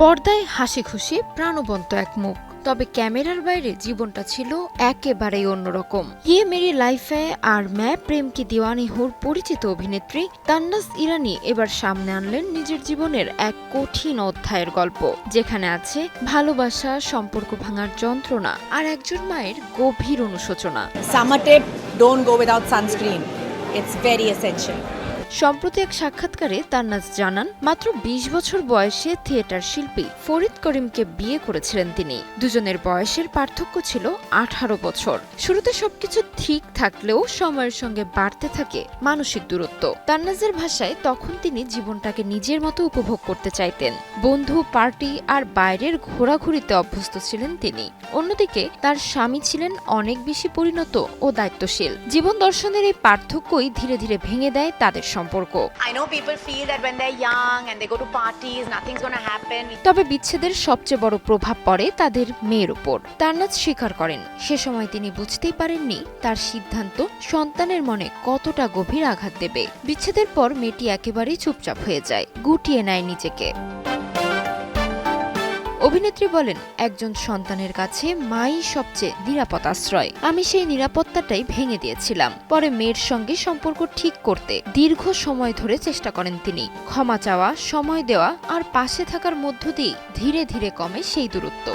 পর্দায় হাসি খুশি প্রাণবন্ত এক মুখ, তবে ক্যামেরার বাইরে জীবনটা ছিল একেবারেই অন্যরকম। ইয়ে মেরি লাইফে আর ম্যা প্রেম কি দিওয়ানি হোর পরিচিত অভিনেত্রী তান্নাজ ইরানি এবার সামনে আনলেন নিজের জীবনের এক কঠিন অধ্যায়ের গল্প, যেখানে আছে ভালোবাসা, সম্পর্ক ভাঙার যন্ত্রণা আর একজন মায়ের গভীর অনুশোচনা। Summer tip, don't go without sunscreen. It's very essential. সম্প্রতি এক সাক্ষাৎকারে তান্নাজ জানান, মাত্র ২০ বছর বয়সে থিয়েটার শিল্পী ফরিদ করিমকে বিয়ে করেছিলেন তিনি। দুজনের বয়সের পার্থক্য ছিল ১৮ বছর। শুরুতে সবকিছু ঠিক থাকলেও সময়ের সঙ্গে বাড়তে থাকে মানসিক দূরত্ব। তান্নাজের ভাষায়, তখন তিনি জীবনটাকে নিজের মতো উপভোগ করতে চাইতেন। বন্ধু, পার্টি আর বাইরের ঘোরাঘুরিতে অভ্যস্ত ছিলেন তিনি। অন্যদিকে তার স্বামী ছিলেন অনেক বেশি পরিণত ও দায়িত্বশীল। জীবন দর্শনের এই পার্থক্যই ধীরে ধীরে ভেঙে দেয় তাদের সম্পর্ক। I know people feel that when they're young and they go to parties, nothing's gonna happen. তবে বিচ্ছেদের সবচেয়ে বড় প্রভাব পড়ে তাদের মেয়ের উপর। তান্নাজ স্বীকার করেন, সে সময় তিনি বুঝতেই পারেননি তার সিদ্ধান্ত সন্তানের মনে কতটা গভীর আঘাত দেবে। বিচ্ছেদের পর মেয়েটি একেবারেই চুপচাপ হয়ে যায়, গুটিয়ে নেয় নিজেকে। অভিনেত্রী বলেন, একজন সন্তানের কাছে মাই সবচেয়ে নিরাপদ আশ্রয়। আমি সেই নিরাপত্তাটাই ভেঙে দিয়েছিলাম। পরে মেয়ের সঙ্গে সম্পর্ক ঠিক করতে দীর্ঘ সময় ধরে চেষ্টা করেন তিনি। ক্ষমা চাওয়া, সময় দেওয়া আর পাশে থাকার মধ্য দিয়ে ধীরে ধীরে কমে সেই দূরত্ব।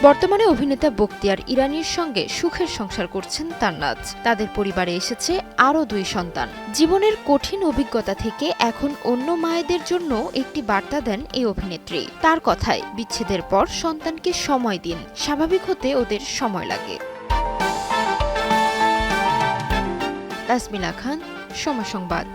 বর্তমানে অভিনেতা বখতিয়ার ইরানির সঙ্গে সুখের সংসার করছেন তান্নাজ। তাদের পরিবারে এসেছে আরও ২ সন্তান। জীবনের কঠিন অভিজ্ঞতা থেকে এখন অন্য মায়েদের জন্য একটি বার্তা দেন এই অভিনেত্রী। তার কথায়, বিচ্ছেদের পর সন্তানকে সময় দিন, স্বাভাবিক হতে ওদের সময় লাগে। তাসমিলা খান, সময় সংবাদ।